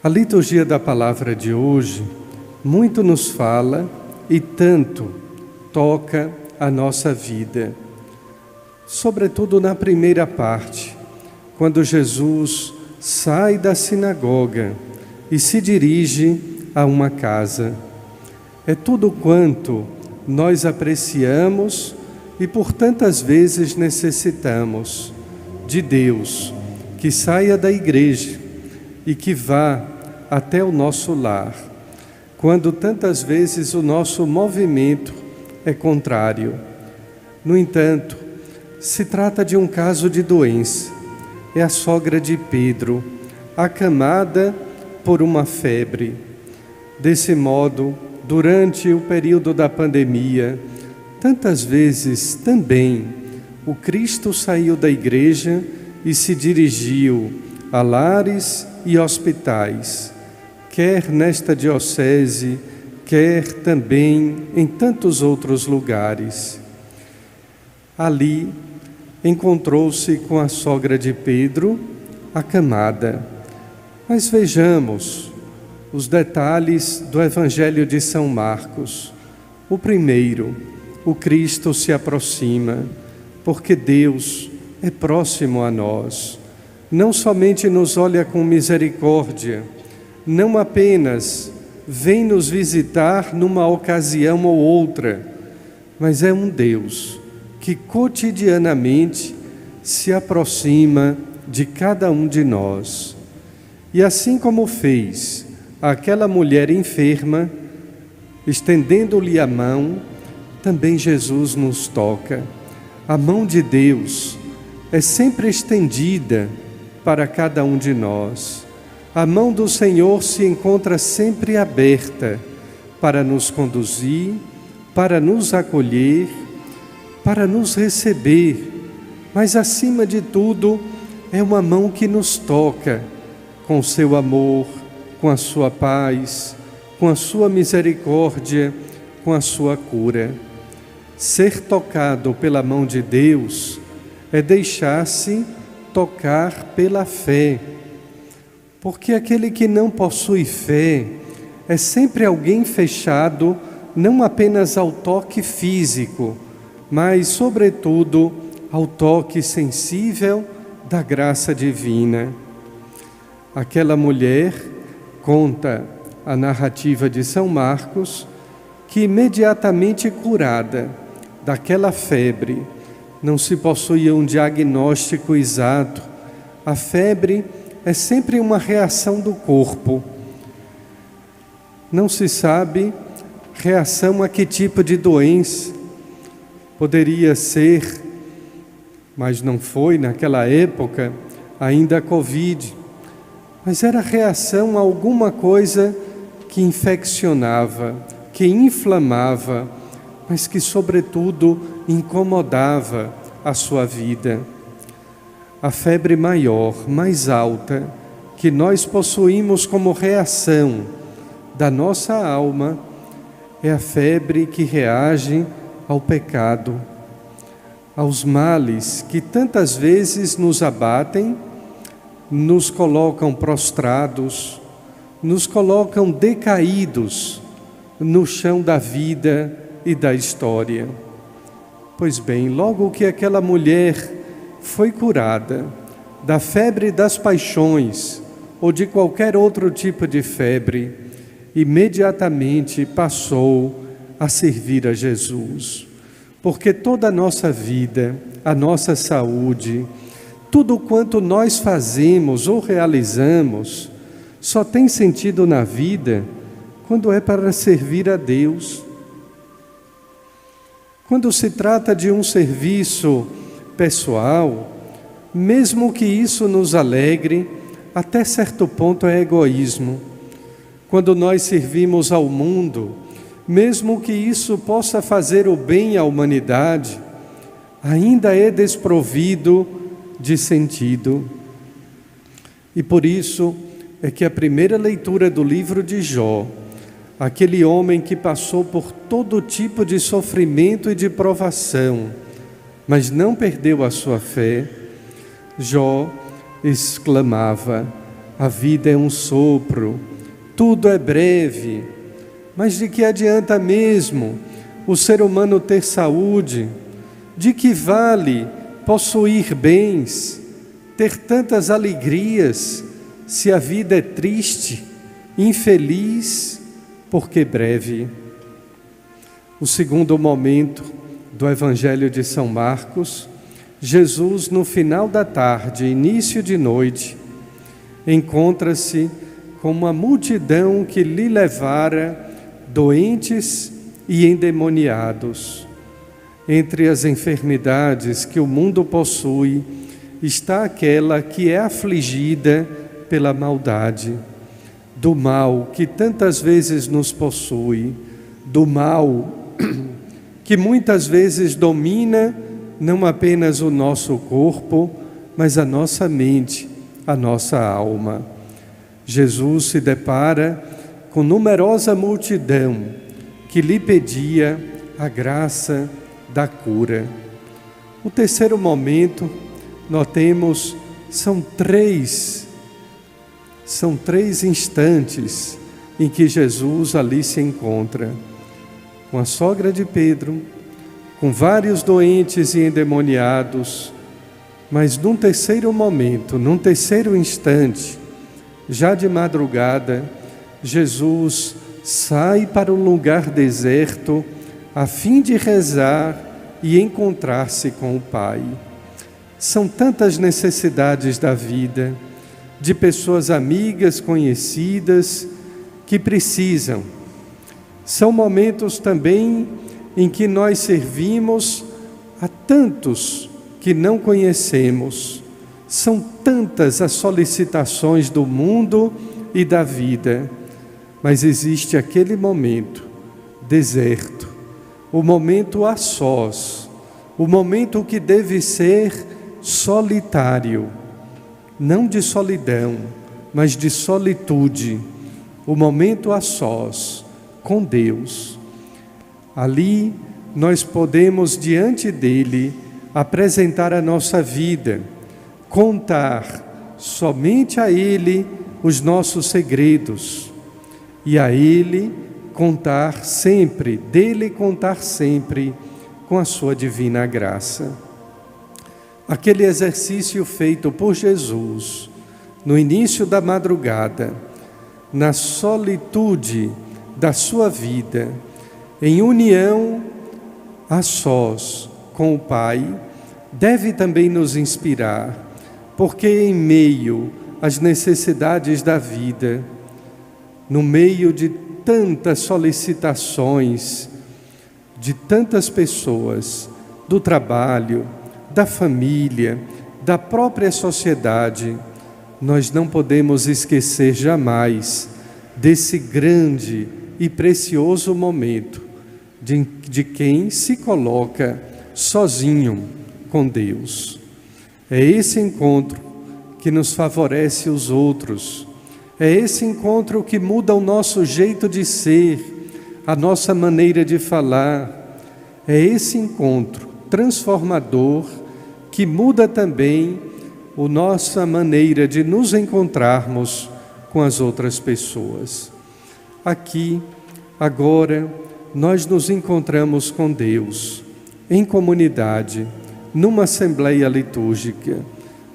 A liturgia da palavra de hoje muito nos fala e tanto toca a nossa vida. Sobretudo na primeira parte, quando Jesus sai da sinagoga e se dirige a uma casa. É tudo quanto nós apreciamos e por tantas vezes necessitamos de Deus, que saia da igreja e que vá até o nosso lar, quando tantas vezes o nosso movimento é contrário. No entanto, se trata de um caso de doença. É a sogra de Pedro, acamada por uma febre. Desse modo, durante o período da pandemia, tantas vezes também o Cristo saiu da igreja e se dirigiu a lares e hospitais, quer nesta diocese, quer também em tantos outros lugares. Ali encontrou-se com a sogra de Pedro, acamada. Mas vejamos os detalhes do Evangelho de São Marcos. O primeiro, o Cristo se aproxima, porque Deus é próximo a nós. Não somente nos olha com misericórdia, não apenas vem nos visitar numa ocasião ou outra, mas é um Deus que cotidianamente se aproxima de cada um de nós. E assim como fez aquela mulher enferma, estendendo-lhe a mão, também Jesus nos toca. A mão de Deus é sempre estendida para cada um de nós. A mão do Senhor se encontra sempre aberta para nos conduzir, para nos acolher, para nos receber, mas acima de tudo é uma mão que nos toca com o seu amor, com a sua paz, com a sua misericórdia, com a sua cura. Ser tocado pela mão de Deus é deixar-se tocar pela fé, porque aquele que não possui fé é sempre alguém fechado, não apenas ao toque físico, mas sobretudo ao toque sensível da graça divina. Aquela mulher, conta a narrativa de São Marcos, que imediatamente curada daquela febre, não se possuía um diagnóstico exato. A febre é sempre uma reação do corpo. Não se sabe reação a que tipo de doença. Poderia ser, mas não foi naquela época, ainda a Covid. Mas era reação a alguma coisa que infeccionava, que inflamava, mas que, sobretudo, incomodava a sua vida. A febre maior, mais alta, que nós possuímos como reação da nossa alma, é a febre que reage ao pecado, aos males que tantas vezes nos abatem, nos colocam prostrados, nos colocam decaídos no chão da vida e da história. Pois bem, logo que aquela mulher foi curada da febre das paixões ou de qualquer outro tipo de febre, imediatamente passou a servir a Jesus. Porque toda a nossa vida, a nossa saúde, tudo quanto nós fazemos ou realizamos, só tem sentido na vida quando é para servir a Deus. Quando se trata de um serviço pessoal, mesmo que isso nos alegre, até certo ponto é egoísmo. Quando nós servimos ao mundo, mesmo que isso possa fazer o bem à humanidade, ainda é desprovido de sentido. E por isso é que a primeira leitura do livro de Jó, aquele homem que passou por todo tipo de sofrimento e de provação, mas não perdeu a sua fé, Jó exclamava: A vida é um sopro, tudo é breve, mas de que adianta mesmo o ser humano ter saúde? De que vale possuir bens, ter tantas alegrias, se a vida é triste, infeliz, porque breve? O segundo momento do Evangelho de São Marcos, Jesus, no final da tarde, início de noite, encontra-se com uma multidão que lhe levara doentes e endemoniados. Entre as enfermidades que o mundo possui, está aquela que é afligida pela maldade, do mal que tantas vezes nos possui, do mal que muitas vezes domina não apenas o nosso corpo, mas a nossa mente, a nossa alma. Jesus se depara com numerosa multidão que lhe pedia a graça da cura. O terceiro momento, notemos, são três instantes em que Jesus ali se encontra com a sogra de Pedro, com vários doentes e endemoniados, mas num terceiro momento, num terceiro instante, já de madrugada, Jesus sai para um lugar deserto a fim de rezar e encontrar-se com o Pai. São tantas necessidades da vida, de pessoas amigas, conhecidas, que precisam. São momentos também em que nós servimos a tantos que não conhecemos. São tantas as solicitações do mundo e da vida, mas existe aquele momento deserto, o momento a sós, o momento que deve ser solitário, não de solidão, mas de solitude, o momento a sós, com Deus. Ali nós podemos, diante dele, apresentar a nossa vida, contar somente a ele os nossos segredos e a ele contar sempre, dele contar sempre com a sua divina graça. Aquele exercício feito por Jesus no início da madrugada, na solitude da sua vida, em união a sós com o Pai, deve também nos inspirar, porque em meio às necessidades da vida, no meio de tantas solicitações, de tantas pessoas, do trabalho, da família, da própria sociedade, nós não podemos esquecer jamais desse grande e precioso momento de quem se coloca sozinho com Deus. É esse encontro que nos favorece os outros, é esse encontro que muda o nosso jeito de ser, a nossa maneira de falar, é esse encontro transformador que muda também a nossa maneira de nos encontrarmos com as outras pessoas. Aqui, agora, nós nos encontramos com Deus, em comunidade, numa assembleia litúrgica,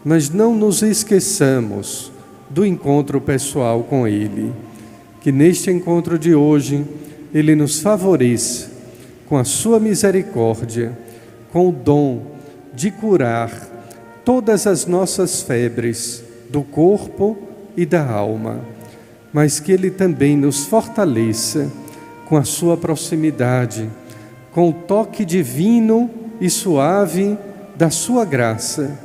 mas não nos esqueçamos do encontro pessoal com Ele. Que neste encontro de hoje, Ele nos favoreça com a sua misericórdia, com o dom de curar todas as nossas febres do corpo e da alma, mas que Ele também nos fortaleça com a sua proximidade, com o toque divino e suave da sua graça,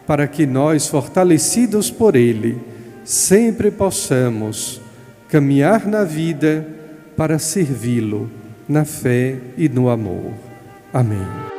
para que nós, fortalecidos por Ele, sempre possamos caminhar na vida para servi-lo, na fé e no amor. Amém.